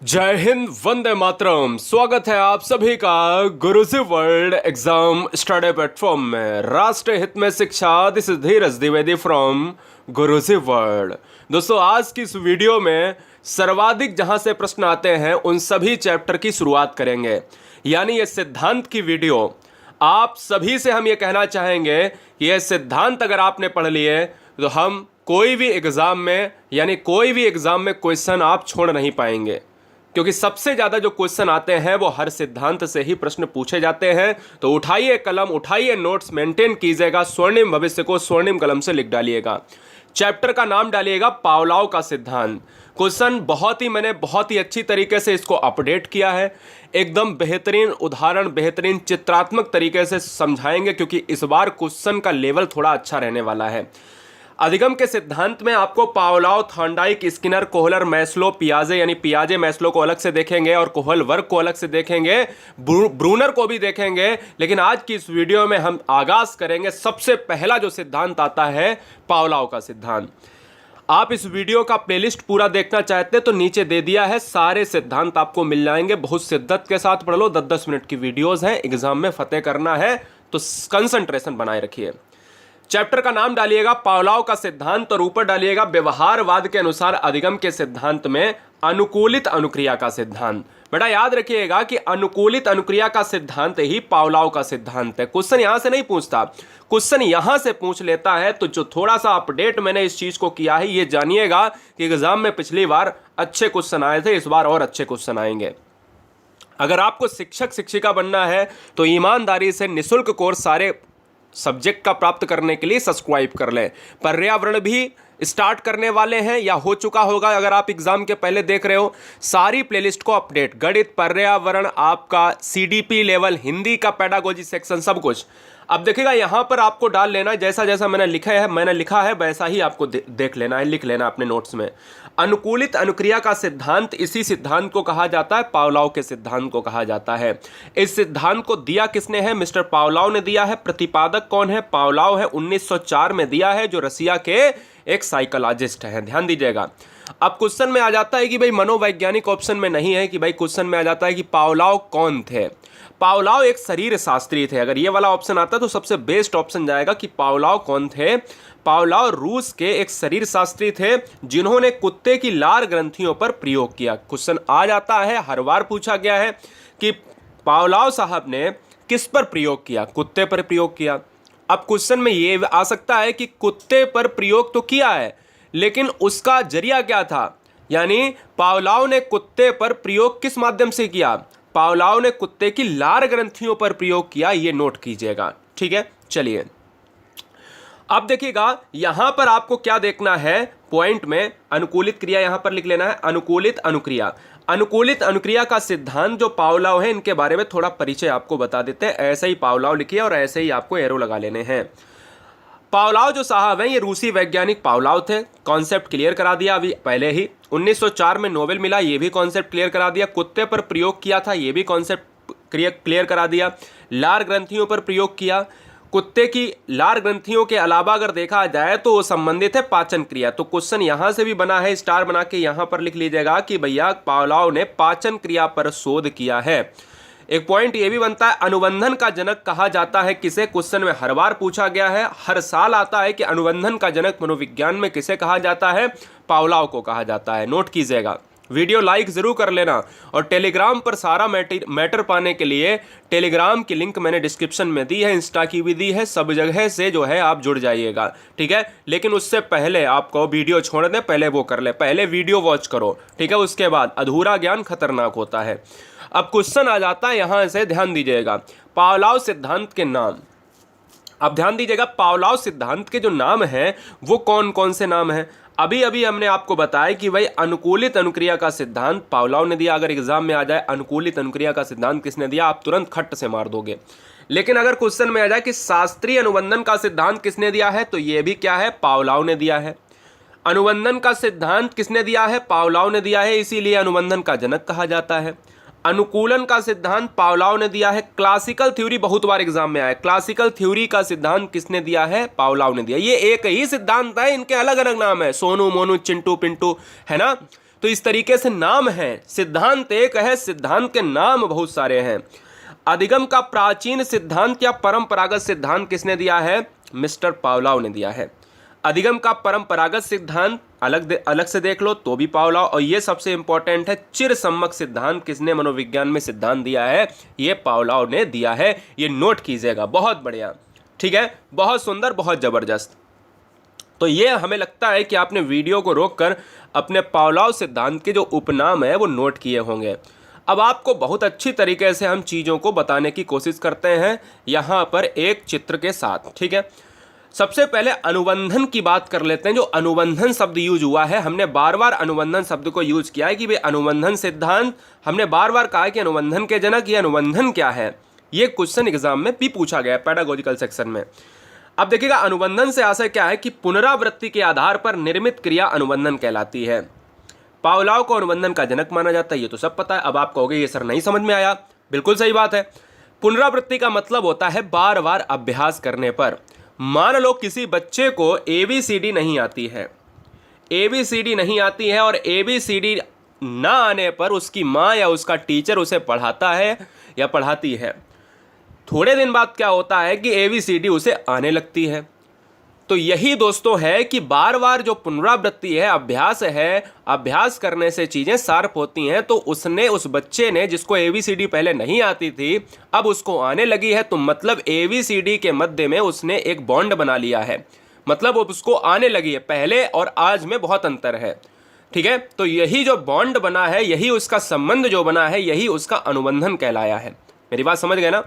जय हिंद, वंदे मातरम। स्वागत है आप सभी का गुरुजी वर्ल्ड एग्जाम स्टडी प्लेटफॉर्म में। राष्ट्र हित में शिक्षा, this is Dheeraj Dwivedi from Guruji world. दोस्तों, आज की इस वीडियो में सर्वाधिक जहां से प्रश्न आते हैं उन सभी चैप्टर की शुरुआत करेंगे। यानी ये सिद्धांत की वीडियो। आप सभी से हम ये कहना चाहेंगे कि ये सिद्धांत अगर आपने पढ़ लिए तो हम कोई भी एग्जाम में क्वेश्चन आप छोड़ नहीं पाएंगे, क्योंकि सबसे ज्यादा जो क्वेश्चन आते हैं वो हर सिद्धांत से ही प्रश्न पूछे जाते हैं। तो उठाइए कलम, उठाइए नोट्स, मेंटेन कीजिएगा, स्वर्णिम भविष्य को स्वर्णिम कलम से लिख डालिएगा। चैप्टर का नाम डालिएगा पावलोव का सिद्धांत। क्वेश्चन मैंने बहुत ही अच्छी तरीके से इसको अपडेट किया है। एकदम बेहतरीन उदाहरण, बेहतरीन चित्रात्मक तरीके से समझाएंगे, क्योंकि इस बार क्वेश्चन का लेवल थोड़ा अच्छा रहने वाला है। अधिगम के सिद्धांत में आपको Pavlov, Thorndike, Skinner, Kohler, Maslow, पियाजे यानी पियाजे मैस्लो को अलग से देखेंगे और कोहलबर्ग को अलग से देखेंगे, ब्रूनर को भी देखेंगे। लेकिन आज की इस वीडियो में हम आगाज करेंगे, सबसे पहला जो सिद्धांत आता है पावलोव का सिद्धांत। आप इस वीडियो का प्लेलिस्ट पूरा देखना चाहते हैं तो नीचे दे दिया है, सारे सिद्धांत आपको मिल जाएंगे। बहुत शिद्दत के साथ पढ़ लो, 10-10 मिनट की वीडियोस हैं, एग्जाम में फतेह करना है तो कंसंट्रेशन बनाए रखिए। चैप्टर का नाम डालिएगा पावलोव का सिद्धांत और ऊपर डालिएगा व्यवहारवाद के अनुसार अधिगम के सिद्धांत में अनुकूलित अनुक्रिया का सिद्धांत। बेटा याद रखिएगा कि अनुकूलित अनुक्रिया का सिद्धांत ही पावलोव का सिद्धांत है। क्वेश्चन यहां से नहीं पूछता, क्वेश्चन यहां से पूछ लेता है। तो जो थोड़ा सा अपडेट मैंने इस चीज को किया है, ये जानिएगा कि एग्जाम में पिछली बार अच्छे क्वेश्चन आए थे, इस बार और अच्छे क्वेश्चन आएंगे। अगर आपको शिक्षक शिक्षिका बनना है तो ईमानदारी से निःशुल्क कोर्स सारे सब्जेक्ट का प्राप्त करने के लिए सब्सक्राइब कर लें। पर्यावरण भी स्टार्ट करने वाले हैं या हो चुका होगा, अगर आप एग्जाम के पहले देख रहे हो। सारी प्लेलिस्ट को अपडेट, गणित, पर्यावरण, आपका सीडीपी लेवल, हिंदी का पेडागोजी सेक्शन, सब कुछ। अब देखिएगा यहां पर आपको डाल लेना है, जैसा जैसा मैंने लिखा है वैसा ही आपको देख लेना है, लिख लेना अपने नोट्स में। अनुकूलित अनुक्रिया का सिद्धांत, इसी सिद्धांत को कहा जाता है पावलोव के सिद्धांत को कहा जाता है। इस सिद्धांत को दिया किसने है? मिस्टर पावलोव ने दिया है। प्रतिपादक कौन है? पावलोव है। 1904 में दिया है, जो रसिया के एक साइकोलॉजिस्ट हैं। ध्यान दीजिएगा। अब क्वेश्चन में आ जाता है कि भाई मनोवैज्ञानिक ऑप्शन में नहीं है, कि भाई क्वेश्चन में आ जाता है कि पावलोव कौन थे। पावलोव एक शरीर शास्त्री थे। अगर ये वाला ऑप्शन आता है तो सबसे बेस्ट ऑप्शन जाएगा कि पावलोव कौन थे। पावलोव रूस के एक शरीर शास्त्री थे जिन्होंने कुत्ते की लार ग्रंथियों पर प्रयोग किया। क्वेश्चन आ जाता है, हर बार पूछा गया है कि पावलोव साहब ने किस पर प्रयोग किया? कुत्ते पर प्रयोग किया। अब क्वेश्चन में ये आ सकता है कि कुत्ते पर प्रयोग तो किया है, लेकिन उसका जरिया क्या था? यानी पावलोव ने कुत्ते पर प्रयोग किस माध्यम से किया? पावलोव ने कुत्ते की लार ग्रंथियों पर प्रयोग किया। ये नोट कीजिएगा, ठीक है। चलिए अब देखिएगा, यहां पर आपको क्या देखना है पॉइंट में, अनुकूलित क्रिया यहां पर लिख लेना है, अनुकूलित अनुक्रिया। अनुकूलित अनुक्रिया का सिद्धांत जो पावलोव है, इनके बारे में थोड़ा परिचय आपको बता देते हैं। ऐसे ही पावलोव लिखिए और ऐसे ही आपको एरो लगा लेने हैं। पावलोव जो साहब हैं, ये रूसी वैज्ञानिक पावलोव थे। कॉन्सेप्ट क्लियर करा दिया अभी पहले ही। 1904 में नोबेल मिला, ये भी कॉन्सेप्ट क्लियर करा दिया। कुत्ते पर प्रयोग किया था, ये भी कॉन्सेप्ट क्लियर करा दिया। लार ग्रंथियों पर प्रयोग किया। कुत्ते की लार ग्रंथियों के अलावा अगर देखा जाए तो वो संबंधित है पाचन क्रिया। तो क्वेश्चन यहां से भी बना है, स्टार बना के यहां पर लिख लीजिएगा कि भैया पावलोव ने पाचन क्रिया पर शोध किया है। एक पॉइंट ये भी बनता है, अनुबंधन का जनक कहा जाता है किसे? क्वेश्चन में हर बार पूछा गया है, हर साल आता है कि अनुबंधन का जनक मनोविज्ञान में किसे कहा जाता है? पावलोव को कहा जाता है। नोट कीजिएगा। वीडियो लाइक जरूर कर लेना और टेलीग्राम पर सारा मैटर पाने के लिए टेलीग्राम की लिंक मैंने डिस्क्रिप्शन में दी है, इंस्टा की भी दी है, सब जगह से जो है आप जुड़ जाइएगा, ठीक है। लेकिन उससे पहले आपको वीडियो छोड़ दें, पहले वो कर ले, पहले वीडियो वॉच करो, ठीक है। उसके बाद अधूरा ज्ञान खतरनाक होता है। अब क्वेश्चन आ जाता है, यहां से ध्यान दीजिएगा, पावलोव सिद्धांत के नाम। अब ध्यान दीजिएगा, पावलोव सिद्धांत के जो नाम हैं वो कौन कौन से नाम हैं? अभी अभी हमने आपको बताया कि भाई अनुकूलित अनुक्रिया का सिद्धांत पावलोव ने दिया। अगर एग्जाम में आ जाए अनुकूलित अनुक्रिया का सिद्धांत किसने दिया, आप तुरंत खट से मार दोगे। लेकिन अगर क्वेश्चन में आ जाए कि शास्त्रीय अनुबंधन का सिद्धांत किसने दिया है, तो ये भी क्या है? पावलोव ने दिया है। अनुबंधन का सिद्धांत किसने दिया है? पावलोव ने दिया है, इसीलिए अनुबंधन का जनक कहा जाता है। अनुकूलन का सिद्धांत पावलोव ने दिया है। क्लासिकल थ्योरी बहुत बार एग्जाम में आया, क्लासिकल थ्योरी का सिद्धांत किसने दिया है? पावलोव ने दिया। ये एक ही सिद्धांत है, इनके अलग अलग नाम है, सोनू, मोनू, चिंटू, पिंटू, है ना। तो इस तरीके से नाम है, सिद्धांत एक है, सिद्धांत के नाम बहुत सारे हैं। अधिगम का प्राचीन सिद्धांत या परंपरागत सिद्धांत किसने दिया है? मिस्टर पावलोव ने दिया है। अधिगम का परंपरागत सिद्धांत अलग से देख लो तो भी पावलोव, और ये सबसे इंपॉर्टेंट है, चिर सम्मक सिद्धांत किसने मनोविज्ञान में सिद्धांत दिया है? ये पावलोव ने दिया है। ये नोट कीजिएगा, बहुत बढ़िया, ठीक है, बहुत सुंदर, बहुत जबरदस्त। तो ये हमें लगता है कि आपने वीडियो को रोककर अपने पावलोव सिद्धांत के जो उपनाम है वो नोट किए होंगे। अब आपको बहुत अच्छी तरीके से हम चीज़ों को बताने की कोशिश करते हैं यहाँ पर एक चित्र के साथ, ठीक है। सबसे पहले अनुबंधन की बात कर लेते हैं। जो अनुबंधन शब्द यूज हुआ है, हमने बार बार अनुबंधन शब्द को यूज किया है कि भाई अनुबंधन सिद्धांत, हमने बार बार कहा कि अनुबंधन के जनक, ये अनुबंधन क्या है, ये क्वेश्चन एग्जाम में भी पूछा गया है पेडागोजिकल सेक्शन में। अब देखिएगा, अनुबंधन से आशय क्या है कि पुनरावृत्ति के आधार पर निर्मित क्रिया अनुबंधन कहलाती है। पावलोव को अनुबंधन का जनक माना जाता है, ये तो सब पता है। अब आप कहोगे ये सर नहीं समझ में आया, बिल्कुल सही बात है। पुनरावृत्ति का मतलब होता है बार बार अभ्यास करने पर। मान लो किसी बच्चे को ABCD नहीं आती है, ABCD नहीं आती है, और ABCD ना आने पर उसकी माँ या उसका टीचर उसे पढ़ाता है या पढ़ाती है। थोड़े दिन बाद क्या होता है कि ABCD उसे आने लगती है। तो यही दोस्तों है कि बार बार जो पुनरावृत्ति है, अभ्यास है, अभ्यास करने से चीज़ें शार्प होती हैं। तो उस बच्चे ने, जिसको ABCD पहले नहीं आती थी, अब उसको आने लगी है, तो मतलब ABCD के मध्य में उसने एक बॉन्ड बना लिया है, मतलब उसको आने लगी है। पहले और आज में बहुत अंतर है, ठीक है। तो यही जो बॉन्ड बना है, यही उसका संबंध जो बना है, यही उसका अनुबंधन कहलाया है। मेरी बात समझ गए ना?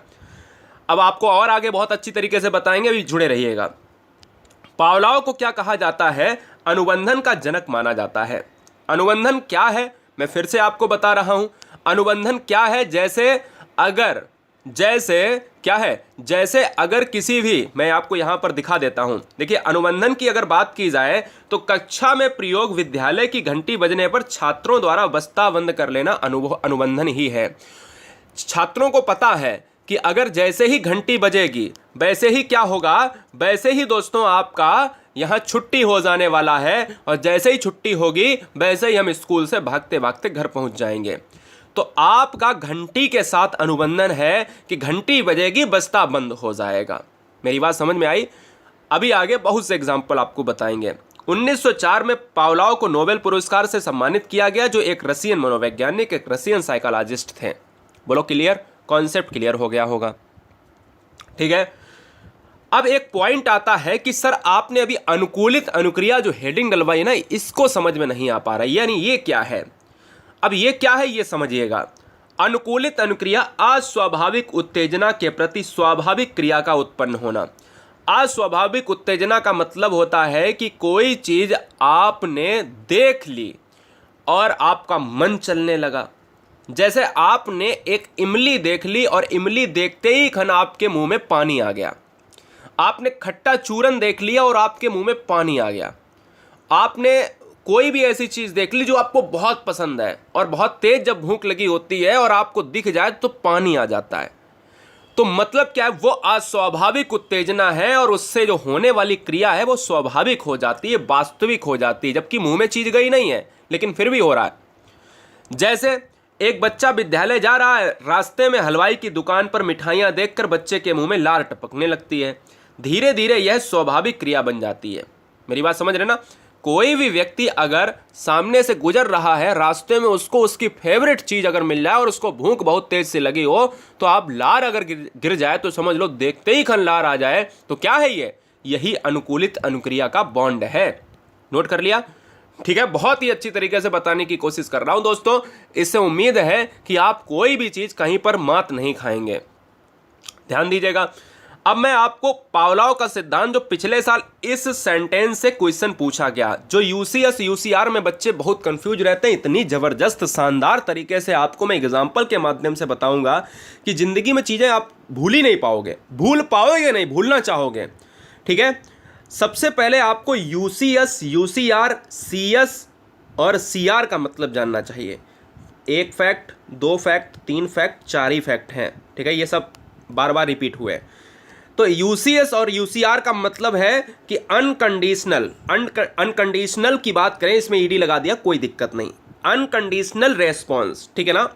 अब आपको और आगे बहुत अच्छी तरीके से बताएंगे, अभी जुड़े रहिएगा। पावलोव को क्या कहा जाता है? अनुबंधन का जनक माना जाता है। अनुबंधन क्या है, मैं फिर से आपको बता रहा हूं। अनुबंधन क्या है? जैसे अगर किसी भी, मैं आपको यहां पर दिखा देता हूं। देखिए, अनुबंधन की अगर बात की जाए तो कक्षा में प्रयोग, विद्यालय की घंटी बजने पर छात्रों द्वारा बस्ता बंद कर लेना अनुबंधन ही है। छात्रों को पता है कि अगर जैसे ही घंटी बजेगी वैसे ही क्या होगा, वैसे ही दोस्तों आपका यहाँ छुट्टी हो जाने वाला है, और जैसे ही छुट्टी होगी वैसे ही हम स्कूल से भागते भागते घर पहुँच जाएंगे। तो आपका घंटी के साथ अनुबंधन है कि घंटी बजेगी, बस्ता बंद हो जाएगा। मेरी बात समझ में आई? अभी आगे बहुत से एग्जाम्पल आपको बताएंगे। 1904 में पावलोव को नोबेल पुरस्कार से सम्मानित किया गया, जो एक रशियन मनोवैज्ञानिक, एक रशियन साइकोलॉजिस्ट थे। बोलो क्लियर? कॉन्सेप्ट क्लियर हो गया होगा, ठीक है। अब एक पॉइंट आता है कि सर आपने अभी अनुकूलित अनुक्रिया जो हेडिंग डलवाई ना, इसको समझ में नहीं आ पा रहा, यानी ये क्या है? अब ये क्या है ये समझिएगा। अनुकूलित अनुक्रिया अस्वाभाविक उत्तेजना के प्रति स्वाभाविक क्रिया का उत्पन्न होना। अस्वाभाविक उत्तेजना का मतलब होता है कि कोई चीज आपने देख ली और आपका मन चलने लगा। जैसे आपने एक इमली देख ली और इमली देखते ही खन आपके मुंह में पानी आ गया। आपने खट्टा चूरन देख लिया और आपके मुंह में पानी आ गया। आपने कोई भी ऐसी चीज देख ली जो आपको बहुत पसंद है, और बहुत तेज जब भूख लगी होती है और आपको दिख जाए तो पानी आ जाता है। तो मतलब क्या है? वो अस्वाभाविक उत्तेजना है, और उससे जो होने वाली क्रिया है वो स्वाभाविक हो जाती है, वास्तविक हो जाती है, जबकि मुंह में चीज गई नहीं है लेकिन फिर भी हो रहा है। जैसे एक बच्चा विद्यालय जा रहा है, रास्ते में हलवाई की दुकान पर मिठाइयां देखकर बच्चे के मुंह में लार टपकने लगती है। धीरे धीरे यह स्वाभाविक क्रिया बन जाती है। मेरी बात समझ रहे ना? कोई भी व्यक्ति अगर सामने से गुजर रहा है, रास्ते में उसको उसकी फेवरेट चीज अगर मिल जाए और उसको भूख बहुत तेज से लगी हो, तो आप लार अगर गिर जाए तो समझ लो देखते ही खन लार आ जाए। तो क्या है ये? यही अनुकूलित अनुक्रिया का बॉन्ड है। नोट कर लिया? ठीक है, बहुत ही अच्छी तरीके से बताने की कोशिश कर रहा हूं दोस्तों। इससे उम्मीद है कि आप कोई भी चीज कहीं पर मात नहीं खाएंगे। ध्यान दीजिएगा। अब मैं आपको पावलोव का सिद्धांत, जो पिछले साल इस सेंटेंस से क्वेश्चन पूछा गया, जो यूसीएस यूसीआर में बच्चे बहुत कंफ्यूज रहते हैं, इतनी जबरदस्त शानदार तरीके से आपको मैं एग्जांपल के माध्यम से बताऊंगा कि जिंदगी में चीजें आप भूल ही नहीं पाओगे, भूल पाओगे नहीं, भूलना चाहोगे। ठीक है, सबसे पहले आपको यूसीएस यूसीआर सीएस और सीआर का मतलब जानना चाहिए। एक फैक्ट, दो फैक्ट, तीन फैक्ट, चार ही फैक्ट हैं। ठीक है, ये सब बार बार रिपीट हुए। तो यूसीएस और यूसीआर का मतलब है कि अनकंडीशनल। अनकंडीशनल की बात करें, इसमें ईडी लगा दिया, कोई दिक्कत नहीं। अनकंडीशनल रेस्पॉन्स, ठीक है ना,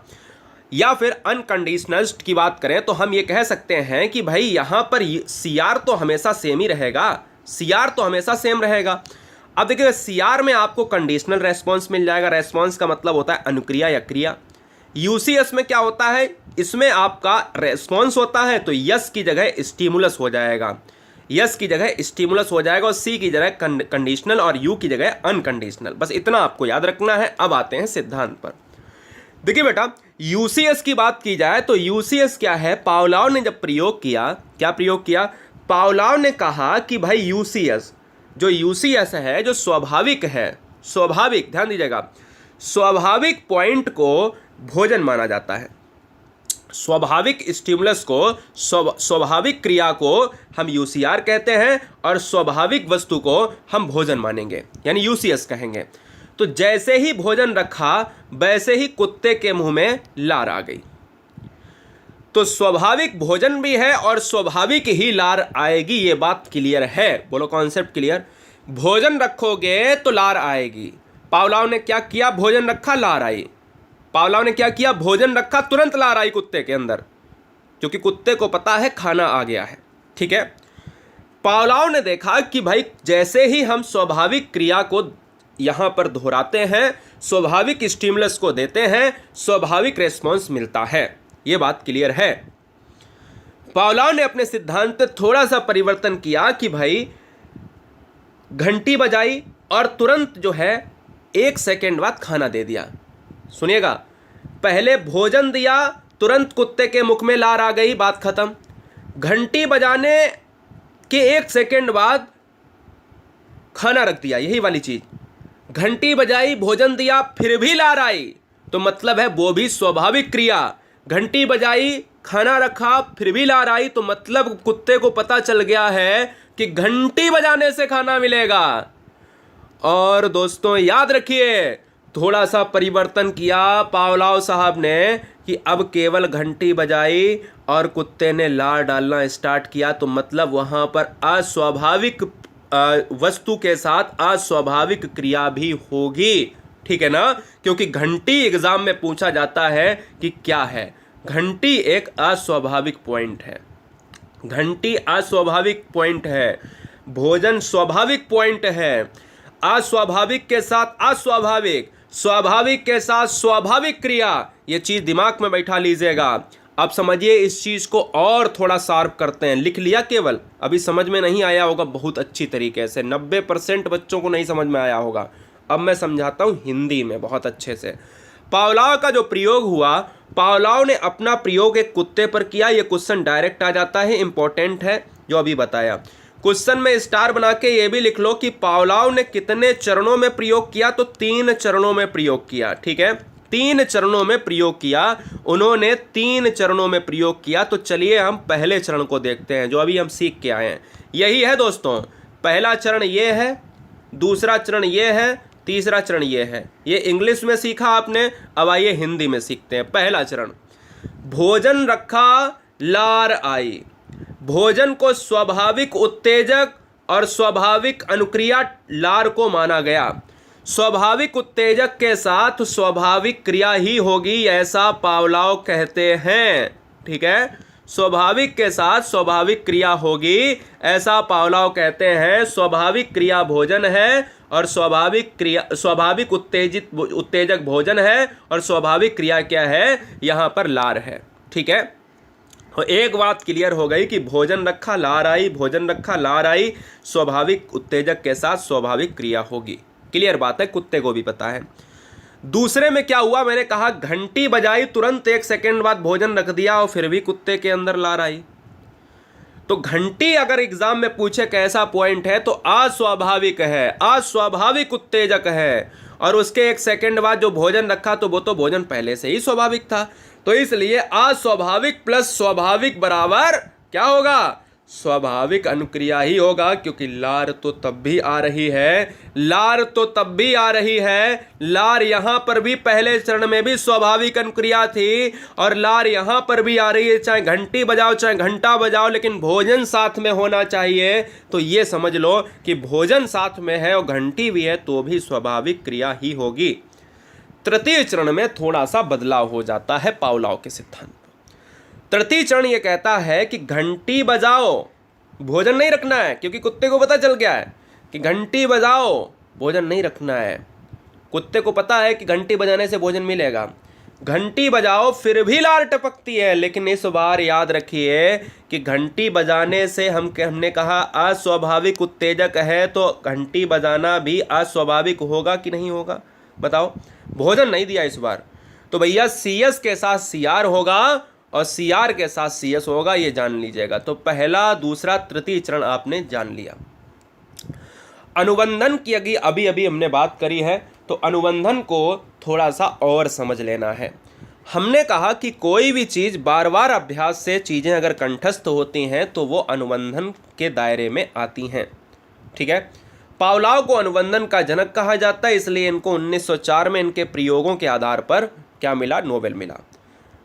या फिर अनकंडीशनल की बात करें तो हम ये कह सकते हैं कि भाई यहां पर सी आर तो हमेशा सेम ही रहेगा, सी आर तो हमेशा सेम रहेगा। अब देखिए सी आर में आपको कंडीशनल रेस्पॉन्स मिल जाएगा, रेस्पॉन्स का मतलब होता है अनुक्रिया या क्रिया। यूसीएस में क्या होता है, इसमें आपका रेस्पॉन्स होता है तो यस की जगह स्टिमुलस हो जाएगा, यस की जगह स्टिमुलस हो जाएगा और सी की जगह कंडीशनल और यू की जगह अनकंडीशनल। बस इतना आपको याद रखना है। अब आते हैं सिद्धांत पर। देखिए बेटा यूसीएस की बात की जाए तो यूसीएस क्या है, पावलोव ने जब प्रयोग किया, क्या प्रयोग किया, पावलोव ने कहा कि भाई यूसीएस, जो यूसीएस है जो स्वाभाविक है, स्वाभाविक, ध्यान दीजिएगा, स्वाभाविक पॉइंट को भोजन माना जाता है। स्वाभाविक स्टिमुलस को, स्वाभाविक क्रिया को हम यूसीआर कहते हैं और स्वाभाविक वस्तु को हम भोजन मानेंगे, यानी यूसीएस कहेंगे। तो जैसे ही भोजन रखा वैसे ही कुत्ते के मुंह में लार आ गई। तो स्वाभाविक भोजन भी है और स्वाभाविक ही लार आएगी, ये बात क्लियर है। बोलो कॉन्सेप्ट क्लियर। भोजन रखोगे तो लार आएगी। पावलोव ने क्या किया, भोजन रखा लार आई। पावलोव ने क्या किया, भोजन रखा तुरंत लार आई कुत्ते के अंदर, क्योंकि कुत्ते को पता है खाना आ गया है, ठीक है। पावलोव ने देखा कि भाई जैसे ही हम स्वाभाविक क्रिया को यहां पर दोहराते हैं, स्वाभाविक स्टिमुलस को देते हैं, स्वाभाविक रेस्पॉन्स मिलता है। यह बात क्लियर है। पावलोव ने अपने सिद्धांत में थोड़ा सा परिवर्तन किया कि भाई घंटी बजाई और तुरंत जो है 1 सेकेंड बाद खाना दे दिया। सुनिएगा, पहले भोजन दिया, तुरंत कुत्ते के मुख में लार आ गई, बात खत्म। घंटी बजाने के 1 सेकेंड बाद खाना रख दिया, यही वाली चीज। घंटी बजाई, भोजन दिया, फिर भी लार आई, तो मतलब है वो भी स्वाभाविक क्रिया। घंटी बजाई, खाना रखा, फिर भी लार आई, तो मतलब कुत्ते को पता चल गया है कि घंटी बजाने से खाना मिलेगा। और दोस्तों याद रखिए, थोड़ा सा परिवर्तन किया पावलोव साहब ने कि अब केवल घंटी बजाई और कुत्ते ने लार डालना स्टार्ट किया, तो मतलब वहां पर अस्वाभाविक वस्तु के साथ अस्वाभाविक क्रिया भी होगी, ठीक है ना। क्योंकि घंटी एग्जाम में पूछा जाता है कि क्या है, घंटी एक अस्वाभाविक पॉइंट है, घंटी अस्वाभाविक पॉइंट है, भोजन स्वाभाविक पॉइंट है। अस्वाभाविक के साथ अस्वाभाविक, स्वाभाविक के साथ स्वाभाविक क्रिया, ये चीज दिमाग में बैठा लीजिएगा। अब समझिए इस चीज को और थोड़ा शार्प करते हैं। लिख लिया केवल, अभी समझ में नहीं आया होगा बहुत अच्छी तरीके से, 90% बच्चों को नहीं समझ में आया होगा। अब मैं समझाता हूं हिंदी में बहुत अच्छे से। पावलोव का जो प्रयोग हुआ, पावलोव ने अपना प्रयोग एक कुत्ते पर किया। ये क्वेश्चन डायरेक्ट आ जाता है, इंपॉर्टेंट है जो अभी बताया। क्वेश्चन में स्टार बना के ये भी लिख लो कि पावलोव ने कितने चरणों में प्रयोग किया, तो 3 चरणों में प्रयोग किया, ठीक है। 3 चरणों में प्रयोग किया, उन्होंने 3 चरणों में प्रयोग किया। तो चलिए हम पहले चरण को देखते हैं जो अभी हम सीख के आए हैं। यही है दोस्तों, पहला चरण ये है, दूसरा चरण ये है, तीसरा चरण ये है। ये इंग्लिश में सीखा आपने, अब आइए हिंदी में सीखते हैं। पहला चरण, भोजन रखा, लार आई। भोजन को स्वाभाविक उत्तेजक और स्वाभाविक अनुक्रिया लार को माना गया। स्वाभाविक उत्तेजक के साथ स्वाभाविक क्रिया ही होगी, ऐसा पावलोव कहते हैं, ठीक है। स्वाभाविक के साथ स्वाभाविक क्रिया होगी, ऐसा पावलोव कहते हैं। स्वाभाविक क्रिया भोजन है और स्वाभाविक उत्तेजक भोजन है और स्वाभाविक क्रिया क्या है, यहां पर लार है, ठीक है। और एक बात क्लियर हो गई कि भोजन रखा लार आई, भोजन रखा लार आई, स्वाभाविक उत्तेजक के साथ स्वाभाविक क्रिया होगी। क्लियर बात है, कुत्ते को भी पता है। दूसरे में क्या हुआ, मैंने कहा घंटी बजाई, तुरंत 1 सेकेंड बाद भोजन रख दिया और फिर भी कुत्ते के अंदर लार आई। तो घंटी अगर एग्जाम में पूछे कैसा पॉइंट है, तो अस्वाभाविक है, अस्वाभाविक उत्तेजक है। और उसके 1 सेकेंड बाद जो भोजन रखा तो वो तो भोजन पहले से ही स्वाभाविक था। तो इसलिए अस्वाभाविक प्लस स्वाभाविक बराबर क्या होगा, स्वाभाविक अनुक्रिया ही होगा। क्योंकि लार तो तब भी आ रही है, लार तो तब भी आ रही है, लार यहां पर भी पहले चरण में भी स्वाभाविक अनुक्रिया थी और लार यहां पर भी आ रही है। चाहे घंटी बजाओ चाहे घंटा बजाओ, लेकिन भोजन साथ में होना चाहिए। तो ये समझ लो कि भोजन साथ में है और घंटी भी है तो भी स्वाभाविक क्रिया ही होगी। तृतीय चरण में थोड़ा सा बदलाव हो जाता है पावलोव के सिद्धांत। तृतीय चरण यह कहता है कि घंटी बजाओ, भोजन नहीं रखना है, क्योंकि कुत्ते को पता चल गया है कि घंटी बजाओ, भोजन नहीं रखना है। कुत्ते को पता है कि घंटी बजाने से भोजन मिलेगा। घंटी बजाओ, फिर भी लार टपकती है, लेकिन इस बार याद रखिए कि घंटी बजाने से हमने कहा अस्वाभाविक उत्तेजक है, तो घंटी बजाना भी अस्वाभाविक होगा कि नहीं होगा, बताओ। भोजन नहीं दिया इस बार, तो भैया सीएस के साथ सीआर होगा और सीआर के साथ सीएस होगा, ये जान लीजिएगा। तो पहला, दूसरा, तृतीय चरण आपने जान लिया। अनुबंधन की अभी अभी हमने बात करी है, तो अनुबंधन को थोड़ा सा और समझ लेना है। हमने कहा कि कोई भी चीज़ बार बार अभ्यास से चीज़ें अगर कंठस्थ होती हैं तो वो अनुबंधन के दायरे में आती हैं, ठीक है। पावलोव को अनुबंधन का जनक कहा जाता है, इसलिए इनको 1904 में इनके प्रयोगों के आधार पर क्या मिला, नोबेल मिला।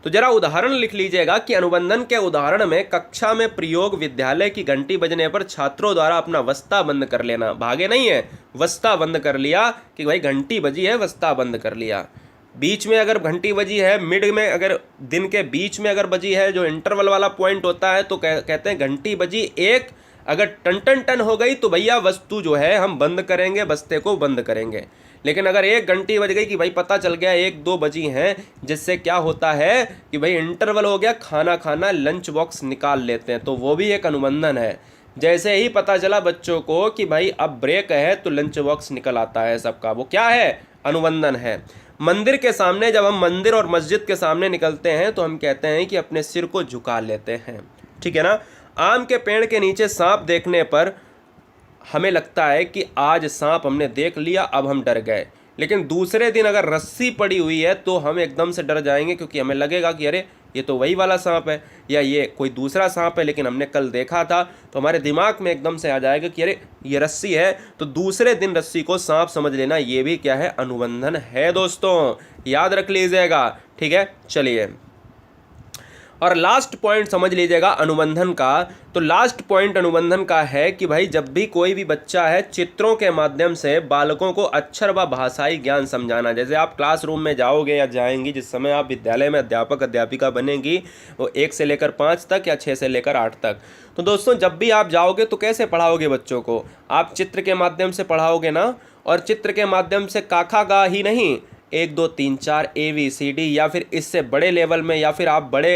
तो जरा उदाहरण लिख लीजिएगा कि अनुबंधन के उदाहरण में कक्षा में प्रयोग, विद्यालय की घंटी बजने पर छात्रों द्वारा अपना वस्ता बंद कर लेना, भागे नहीं है, वस्ता बंद कर लिया कि भाई घंटी बजी है, वस्ता बंद कर लिया। बीच में अगर घंटी बजी है, मिड में अगर दिन के बीच में अगर बजी है, जो इंटरवल वाला पॉइंट होता है, तो कहते हैं घंटी बजी एक, अगर टन टन टन हो गई तो भैया वस्तु जो है हम बंद करेंगे, बस्ते को बंद करेंगे। लेकिन अगर एक घंटी बज गई कि भाई पता चल गया 1-2 बजी हैं, जिससे क्या होता है कि भाई इंटरवल हो गया, खाना खाना, लंच बॉक्स निकाल लेते हैं, तो वो भी एक अनुबंधन है। जैसे ही पता चला बच्चों को कि भाई अब ब्रेक है, तो लंच बॉक्स निकल आता है सबका, वो क्या है, अनुबंधन है। मंदिर के सामने, जब हम मंदिर और मस्जिद के सामने निकलते हैं तो हम कहते हैं कि अपने सिर को झुका लेते हैं, ठीक है ना। आम के पेड़ के नीचे सांप देखने पर हमें लगता है कि आज सांप हमने देख लिया, अब हम डर गए। लेकिन दूसरे दिन अगर रस्सी पड़ी हुई है तो हम एकदम से डर जाएंगे, क्योंकि हमें लगेगा कि अरे ये तो वही वाला सांप है, या ये कोई दूसरा सांप है, लेकिन हमने कल देखा था। तो हमारे दिमाग में एकदम से आ जाएगा कि अरे ये रस्सी है, तो दूसरे दिन रस्सी को सांप समझ लेना, ये भी क्या है, अनुबंधन है दोस्तों, याद रख लीजिएगा, ठीक है। चलिए, और लास्ट पॉइंट समझ लीजिएगा अनुबंधन का। तो लास्ट पॉइंट अनुबंधन का है कि भाई जब भी कोई भी बच्चा है, चित्रों के माध्यम से बालकों को अक्षर व भाषाई ज्ञान समझाना। जैसे आप क्लासरूम में जाओगे या जाएंगी, जिस समय आप विद्यालय में अध्यापक अध्यापिका बनेंगी, वो 1 से लेकर 5 तक या 6 से लेकर 8 तक। तो दोस्तों जब भी आप जाओगे तो कैसे पढ़ाओगे बच्चों को, आप चित्र के माध्यम से पढ़ाओगे ना। और चित्र के माध्यम से काखा गा ही नहीं, 1 2 3 4 ABCD, या फिर इससे बड़े लेवल में, या फिर आप बड़े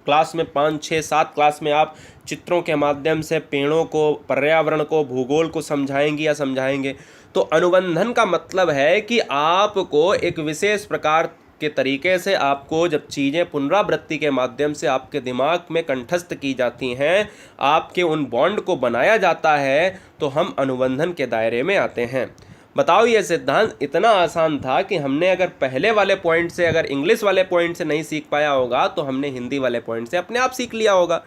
क्लास में 5 6 7 क्लास में आप चित्रों के माध्यम से पेड़ों को, पर्यावरण को, भूगोल को समझाएंगी या समझाएंगे। तो अनुबंधन का मतलब है कि आपको एक विशेष प्रकार के तरीके से, आपको जब चीज़ें पुनरावृत्ति के माध्यम से आपके दिमाग में कंठस्थ की जाती हैं, आपके उन बॉन्ड को बनाया जाता है, तो हम अनुबंधन के दायरे में आते हैं। बताओ, ये सिद्धांत इतना आसान था कि हमने अगर पहले वाले पॉइंट से, अगर इंग्लिश वाले पॉइंट से नहीं सीख पाया होगा, तो हमने हिंदी वाले पॉइंट से अपने आप सीख लिया होगा।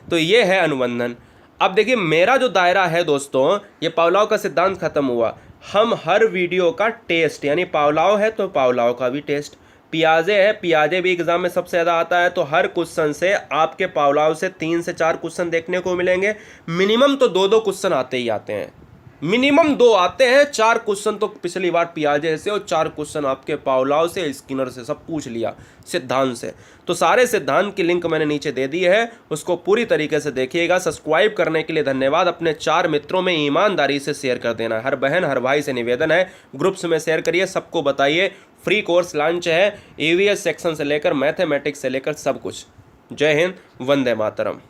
तो ये है अनुबंधन। अब देखिए, मेरा जो दायरा है दोस्तों, ये पावलोव का सिद्धांत खत्म हुआ। हम हर वीडियो का टेस्ट, यानी पावलोव है तो पावलोव का भी टेस्ट, पियाजे है, पियाजे भी एग्जाम में सबसे ज़्यादा आता है, तो हर क्वेश्चन से आपके पावलोव से 3 से 4 क्वेश्चन देखने को मिलेंगे। मिनिमम तो 2-2 क्वेश्चन आते ही आते हैं, मिनिमम 2 आते हैं। 4 क्वेश्चन तो पिछली बार पियाजे से, और 4 क्वेश्चन आपके पावलोव से, स्किनर से, सब पूछ लिया सिद्धांत से। तो सारे सिद्धांत की लिंक मैंने नीचे दे दी है, उसको पूरी तरीके से देखिएगा। सब्सक्राइब करने के लिए धन्यवाद। अपने 4 मित्रों में ईमानदारी से शेयर कर देना। हर बहन हर भाई से निवेदन है, ग्रुप्स में शेयर करिए, सबको बताइए। फ्री कोर्स लॉन्च है, EVS सेक्शन से लेकर मैथमेटिक्स से लेकर सब कुछ। जय हिंद, वंदे मातरम।